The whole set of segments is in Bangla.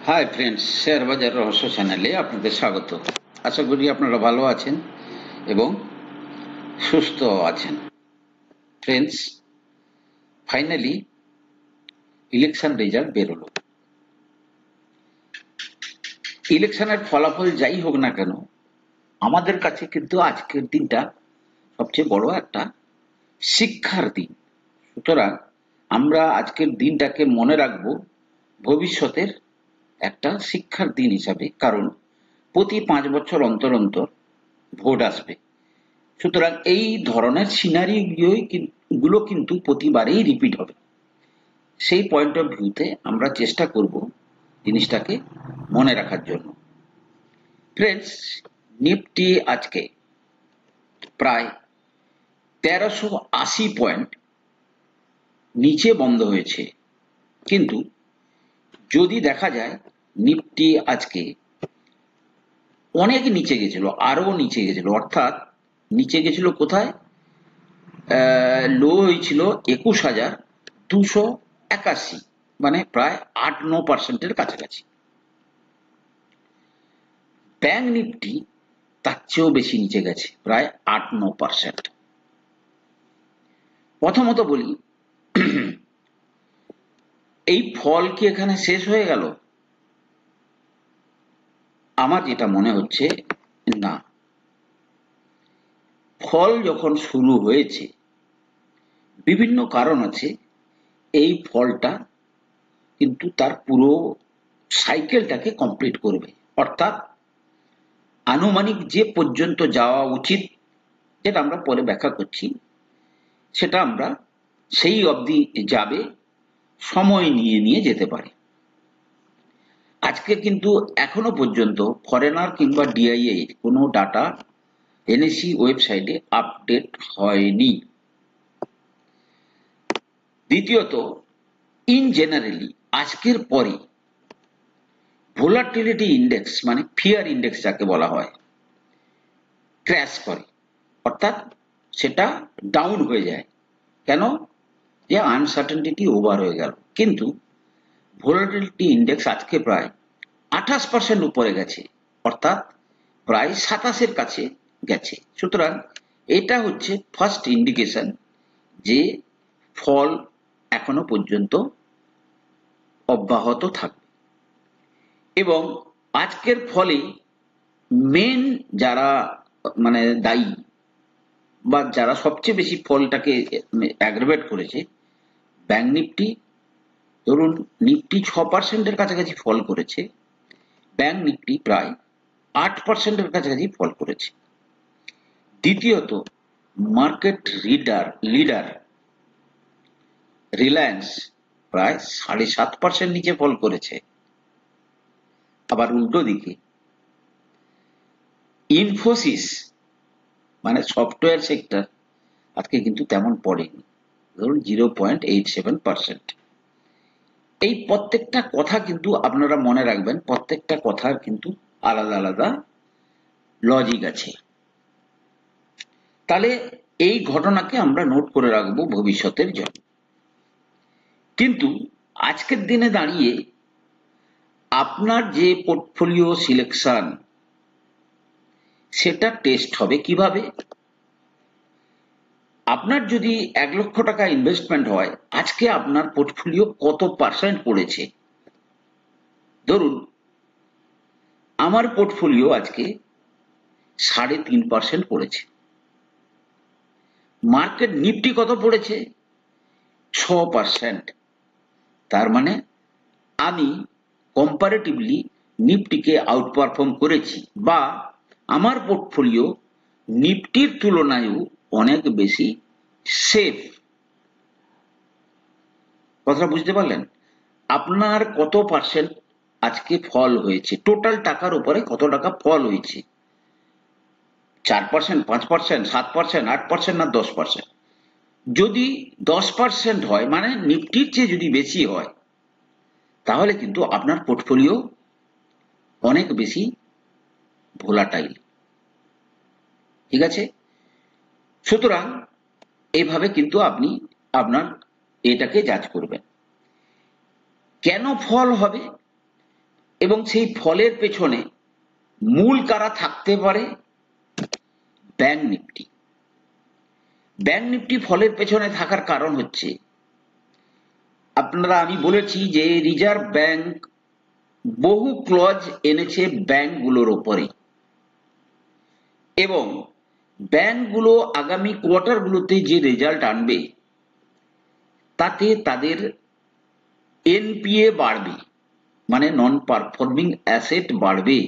হাই ফ্রেন্ডস, শেয়ার বাজার রহস্য চ্যানেলে আপনাদের স্বাগত। আশা করি আপনারা ভালো আছেন এবং সুস্থ আছেন। ফ্রেন্ডস, ফাইনালি ইলেকশন রেজাল্ট বেরোলো। ইলেকশনের ফলাফল যাই হোক না কেন, আমাদের কাছে কিন্তু আজকের দিনটা সবচেয়ে বড় একটা শিক্ষার দিন। সুতরাং আমরা আজকের দিনটাকে মনে রাখবো ভবিষ্যতের একটা শিক্ষার দিন হিসাবে, কারণ প্রতি 5 বছর অন্তর অন্তর ভোট আসবে। সুতরাং এই ধরনের সিনারি গুলো কিন্তু প্রতিবারেই রিপিট হবে। সেই পয়েন্ট অফ ভিউতে আমরা চেষ্টা করব জিনিসটাকে মনে রাখার জন্য। ফ্রেন্ডস, নিফটি আজকে প্রায় 1380 পয়েন্ট নিচে বন্ধ হয়েছে, কিন্তু যদি দেখা যায় নিফটি আজকে অনেক নিচে গেছিল, আরো নিচে গেছিল, অর্থাৎ নিচে গেছিল কোথায়? লো হয়েছিল 21,281, মানে প্রায় 8-9% কাছাকাছি। ব্যাংক নিফটি তার চেয়েও বেশি নিচে গেছে, প্রায় 8-9%। প্রথমত বলি, এই ফল কি এখানে শেষ হয়ে গেল? আমার যেটা মনে হচ্ছে না। ফল যখন শুরু হয়েছে, বিভিন্ন কারণ আছে, এই ফলটা কিন্তু তার পুরো সাইকেলটাকে কমপ্লিট করবে, অর্থাৎ আনুমানিক যে পর্যন্ত যাওয়া উচিত, যেটা আমরা পরে ব্যাখ্যা করছি, সেটা আমরা সেই অবধি যাবে, সময় নিয়ে নিয়ে যেতে পারে। আজকে কিন্তু এখনো পর্যন্ত ফরেনার কিংবা ডিআইএ কোনো ডাটা এনএসি ওয়েবসাইটে আপডেট হয়নি। দ্বিতীয়ত, ইন জেনারেলি আজকের পরে ভোলাটিলিটি ইন্ডেক্স, মানে ফিয়ার ইন্ডেক্স যাকে বলা হয়, ক্র্যাশ করে, অর্থাৎ সেটা ডাউন হয়ে যায়। কেন? যে আনসার্টেনিটি ওভার হয়ে গেল। কিন্তু ভোলাটিলিটি ইন্ডেক্স আজকে প্রায় 28% উপরে গেছে, অর্থাৎ প্রায় 27-এর কাছে গেছে। সুতরাং এটা হচ্ছে ফার্স্ট ইন্ডিকেশন যে ফল এখনো পর্যন্ত অব্যাহত থাকবে। এবং আজকের ফলে মেন যারা মানে দায়ী বা যারা সবচেয়ে বেশি ফলটাকে অ্যাগ্রাভেট করেছে, ব্যাংক নিফটি, ধরুন নিফটি 6%-এর কাছাকাছি ফল করেছে, ব্যাংক নিফটি প্রায় 8%-এর কাছাকাছি ফল করেছে। দ্বিতীয়ত, মার্কেট লিডার রিলায়েন্স প্রায় 7.5% নিচে ফল করেছে। আবার উল্টো দিকে ইনফোসিস, মানে সফটওয়্যার সেক্টর, আজকে কিন্তু তেমন পড়েনি, ধরুন 0.87%। এই প্রত্যেকটা কথা কিন্তু আপনারা মনে রাখবেন, প্রত্যেকটা কথার কিন্তু আলাদা আলাদা লজিক আছে। তাহলে এই ঘটনাকে আমরা নোট করে রাখবো ভবিষ্যতের জন্য। কিন্তু আজকের দিনে দাঁড়িয়ে আপনার যে পোর্টফোলিও সিলেকশন, সেটা টেস্ট হবে কিভাবে? আপনার যদি 1 লক্ষ টাকা ইনভেস্টমেন্ট হয়, আজকে আপনার পোর্টফোলিও কত পার্সেন্ট পড়েছে? ধরুন আমার পোর্টফোলিও আজকে 3.5% পড়েছে। মার্কেট নিফটি কত পড়েছে? 6%। তার মানে আমি কম্পারেটিভলি নিফটিকে আউট পারফর্ম করেছি, বা আমার পোর্টফোলিও নিফটির তুলনায়ও অনেক বেশি সেফ। কথা বুঝতে পারলেন? আপনার কত পার্সেন্ট আজকে ফল হয়েছে, টোটাল টাকার উপরে কত টাকা ফল হয়েছে? 4%, 5%, 7%, 8%, না 10%? যদি 10% হয়, মানে নিফটির চেয়ে যদি বেশি হয়, তাহলে কিন্তু আপনার পোর্টফোলিও অনেক বেশি ভোলাটাইল। ঠিক আছে? সুতরাং এইভাবে কিন্তু আপনি আপনার এটাকে জাজ করবেন। কেন ফল হবে? এবং সেই ফলের পেছনে মূল কারা থাকতে পারে? Bank Nifty. ব্যাংক নিফটি ফলের পেছনে থাকার কারণ হচ্ছে, আমি বলেছি যে রিজার্ভ ব্যাংক বহু ক্লজ এনেছে ব্যাংকগুলোর ওপরে, এবং ব্যাংকগুলো আগামী কোয়ার্টারগুলোতে যে রেজাল্ট আনবে তাতে তাদের এনপিএ বাড়বে, মানে নন পারফর্মিং অ্যাসেট বাড়বে,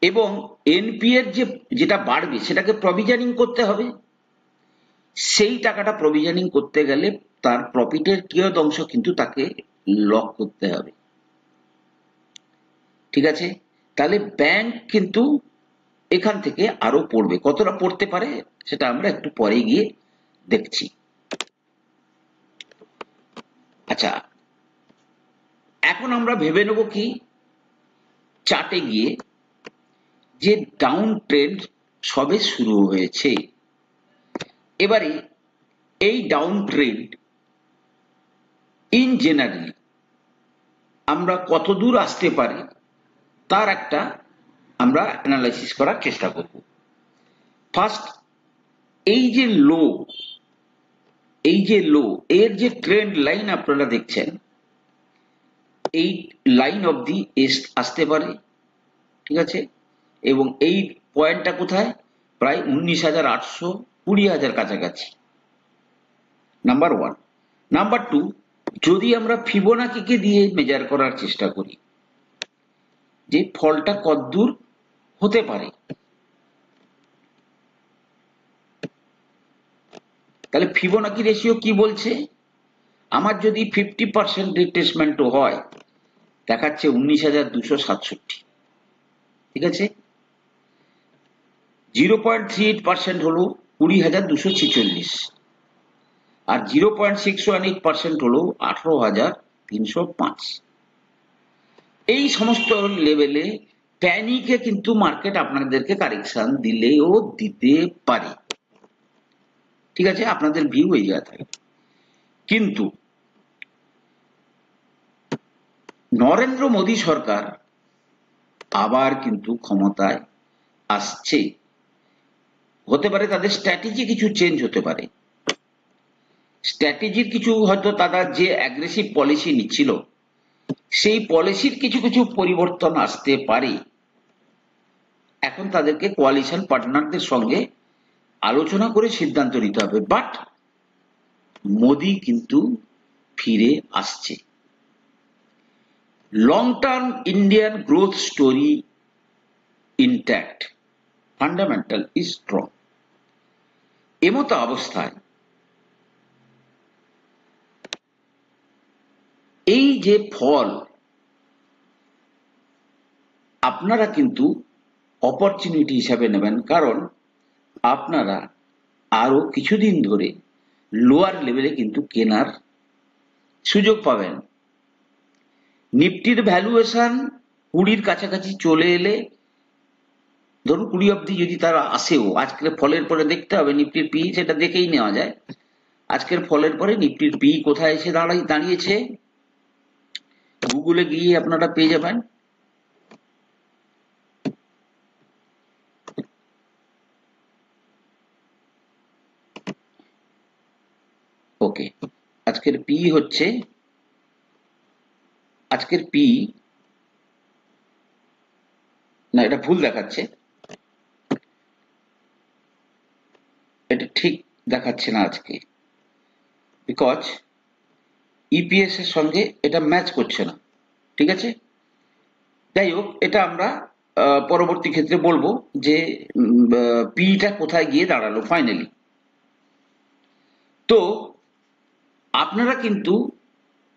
এবং এনপিএর যেটা বাড়বে সেটাকে প্রভিশনিং করতে হবে। সেই টাকাটা প্রভিশনিং করতে গেলে তার প্রফিটের কিয়ত অংশ কিন্তু তাকে লক করতে হবে। ঠিক আছে, তাহলে ব্যাংক কিন্তু এখান থেকে আরো পড়বে। কতটা পড়তে পারে সেটা আমরা একটু পরে গিয়ে দেখছি। আচ্ছা, এখন আমরা ভেবে নেব কি চার্টে গিয়ে যে ডাউন ট্রেন্ড সবে শুরু হয়েছে। এবারে এই ডাউন ট্রেন্ড ইন জেনারেলি আমরা কত দূর আসতে পারি তার একটা আমরা অ্যানালাইসিস করার চেষ্টা করব। ফার্স্ট, এই যে লো এর যে ট্রেন্ড লাইন আপনারা দেখছেন, এই লাইন অবধি আসতে পারে। ঠিক আছে, এবং এই পয়েন্টটা কোথায়? প্রায় 19,800 20,000 কাছাকাছি। Number one. নাম্বার টু, যদি আমরা ফিবোনাকিকে দিয়ে মেজার করার চেষ্টা করি যে ফলটা কতদূর হতে পারে, তাহলে ফিবোনাকি রেশিও কি বলছে? আমার যদি 50% রিট্রেসমেন্টও হয়, দেখাচ্ছে 19,267। ঠিক আছে, 0.38% হলো 20,246, আর 0.618% হলো 18,305। এই সমস্ত লেভেলে প্যানিকে কিন্তু মার্কেট আপনাদেরকে কারেকশন দিলেও দিতে পারে। ঠিক আছে, আপনাদের ভিউ এই জায়গা থাকে। কিন্তু নরেন্দ্র মোদী সরকার আবার কিন্তু ক্ষমতায় আসছে, হতে পারে তাদের স্ট্র্যাটেজি কিছু চেঞ্জ হতে পারে। স্ট্র্যাটেজির কিছু হয়তো তারা যে অ্যাগ্রেসিভ পলিসি নিচ্ছিল সেই পলিসির কিছু কিছু পরিবর্তন আসতে পারে। এখন তাদেরকে কোয়ালিশন পার্টনারদের সঙ্গে আলোচনা করে সিদ্ধান্ত নিতে হবে। বাট মোদি কিন্তু ফিরে আসছে। Long term Indian growth story intact, fundamental is strong. এমতো অবস্থায় এই যে ফল, আপনারা কিন্তু অপরচুনিটি হিসাবে নেবেন, কারণ আপনারা আরো কিছুদিন ধরে লোয়ার লেভেলে কিন্তু কেনার সুযোগ পাবেন। নিফটির ভ্যালুয়েশন 20 কাছাকাছি চলে এলে, ধরুন 20 অব্দি যদি তারা আসেও, আজকের ফলের পরে দেখতে হবে নিফটির পি, সেটা দেখেই নেওয়া যায়। আজকের ফলের পরে নিফটির পি কোথায় এসে দাঁড়িয়েছে গুগলে গিয়ে আপনারা পেয়ে যাবেন। ওকে, আজকের পি হচ্ছে, আজকের পি না, এটা ভুল দেখাচ্ছে, এটা ঠিক দেখাচ্ছে না আজকে, বিকজ ইপিএস এর সঙ্গে এটা ম্যাচ করছে না। ঠিক আছে, যাই হোক, এটা আমরা পরবর্তী ক্ষেত্রে বলবো যে পিটা কোথায় গিয়ে দাঁড়ালো ফাইনালি। তো আপনারা কিন্তু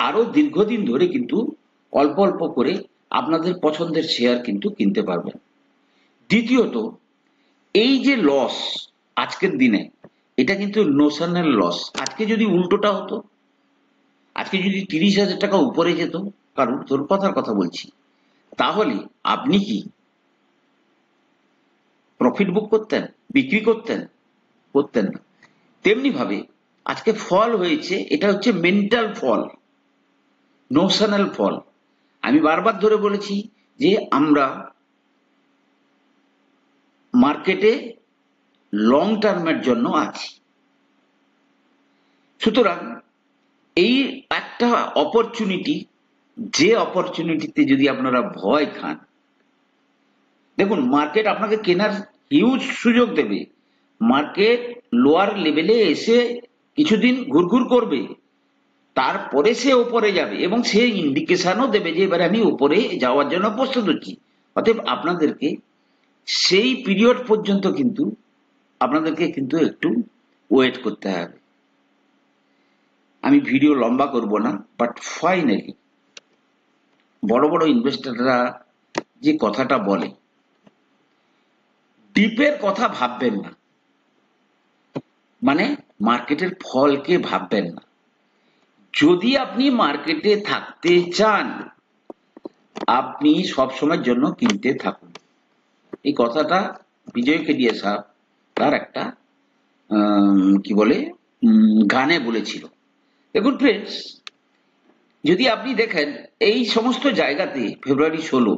আরো দীর্ঘদিন ধরে কিন্তু অল্প অল্প করে আপনাদের পছন্দের শেয়ার কিন্তু কিনতে পারবেন। দ্বিতীয়ত, এই যে লস আজকের দিনে, এটা কিন্তু নোশনাল লস। আজকে যদি উল্টোটা হতো, আজকে যদি 30,000 টাকা উপরে যেত, কারণ তোর কথার কথা বলছি, তাহলে আপনি কি প্রফিট বুক করতেন? বিক্রি করতেন? করতেন না। তেমনি ভাবে আজকে ফল হয়েছে, এটা হচ্ছে মেন্টাল ফল, নোশনাল ফল। আমি বারবার ধরে বলেছি যে আমরা মার্কেটে লং টার্মের জন্য আছি। সুতরাং এই একটা অপরচুনিটি, যে অপরচুনিটিতে যদি আপনারা ভয় খান, দেখুন মার্কেট আপনাকে কেনার হিউজ সুযোগ দেবে। মার্কেট লোয়ার লেভেলে এসে কিছুদিন ঘুরঘুর করবে, তারপরে সে ওপরে যাবে এবং সে ইন্ডিকেশনও দেবে যে এবার আমি ওপরে যাওয়ার জন্য প্রস্তুত হচ্ছি। অতএব আপনাদেরকে সেই পিরিয়ড পর্যন্ত কিন্তু আপনাদেরকে কিন্তু একটু ওয়েট করতে হবে। আমি ভিডিও লম্বা করব না, বাট ফাইনালি বড় বড় ইনভেস্টররা যে কথাটা বলে, ডিপের কথা ভাববেন না, মানে মার্কেটের ফলকে ভাববেন না। যদি আপনি মার্কেটে থাকতে চান, আপনি সবসময়ের জন্য কিনতে থাকুন। এই কথাটা বিজয় কেডিয়া সাহেব তার একটা কি বলে গানে বলেছিল। দেখুন ফ্রেন্ডস, যদি আপনি দেখেন এই সমস্ত জায়গাতে ফেব্রুয়ারি 16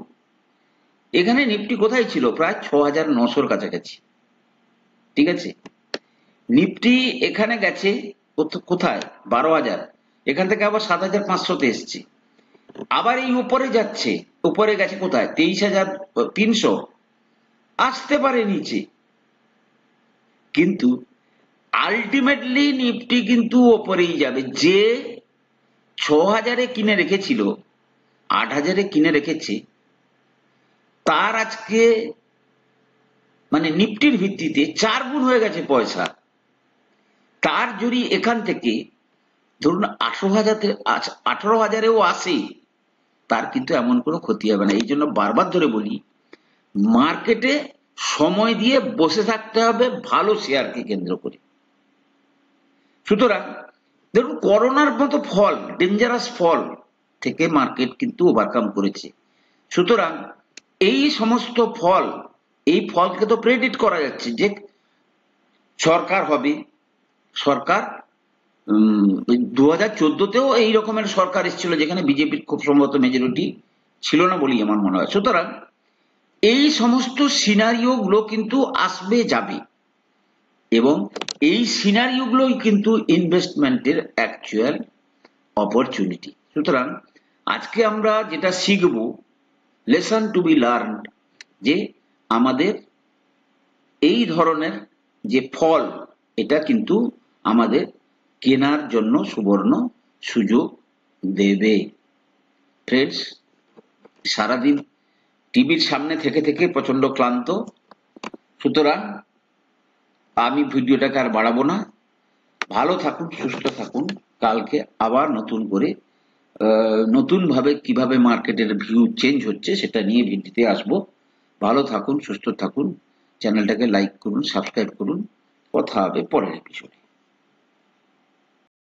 এখানে নিফটি কোথায় ছিল? প্রায় 6,900 কাছাকাছি। ঠিক আছে, নিফটি এখানে গেছে কোথায়? 12,000। এখান থেকে আবার 7,500তে এসছে, আবার এই উপরে যাচ্ছে, উপরে গেছে কোথায়? 23,300। আসতে পারে নিচে, কিন্তু আলটিমেটলি নিফটি কিন্তু ওপরেই যাবে। যে 6,000-এ কিনে রেখেছিল, 8,000-এ কিনে রেখেছে, তার আজকে মানে নিফটির ভিত্তিতে 4 গুণ হয়ে গেছে পয়সা। তার যদি এখান থেকে ধরুন 18,000-এও আসে, তার কিন্তু এমন কোনো ক্ষতি হবে না। এই জন্য বারবার ধরে বলি, মার্কেটে সময় দিয়ে বসে থাকতে হবে ভালো শেয়ারকে কেন্দ্র করে। সুতরাং দেখুন, করোনার মতো ফল, ডেঞ্জারাস ফল থেকে মার্কেট কিন্তু ওভারকাম করেছে। সুতরাং এই সমস্ত ফল, এই ফলকে তো প্রেডিক্ট করা যাচ্ছে যে সরকার হবে। সরকার 2014-তেও এই রকমের সরকার এসেছিল, যেখানে বিজেপির খুব সম্ভবত মেজরিটি ছিল না বলেই আমার মনে হয়। সুতরাং এই সমস্ত সিনারিও গুলো কিন্তু আসবে যাবে, এবং এই সিনারিও গুলোই কিন্তু ইনভেস্টমেন্টের অ্যাকচুয়াল অপরচুনিটি। সুতরাং আজকে আমরা যেটা শিখব, লেসন টু বি লার্নড, যে আমাদের এই ধরনের যে ফল, এটা কিন্তু আমাদের কেনার জন্য সুবর্ণ সুযোগ দেবে। ফ্রেন্ডস, সারাদিন টিভির সামনে থেকে থেকে প্রচন্ড ক্লান্ত, সুতরাং আমি ভিডিওটাকে আর বাড়াবো না। ভালো থাকুন, সুস্থ থাকুন। কালকে আবার নতুন করে নতুন ভাবে কিভাবে মার্কেটের ভিউ চেঞ্জ হচ্ছে সেটা নিয়ে ভিডিওতে আসবো। ভালো থাকুন, সুস্থ থাকুন। চ্যানেলটাকে লাইক করুন, সাবস্ক্রাইব করুন। কথা হবে পরের এপিসোডে।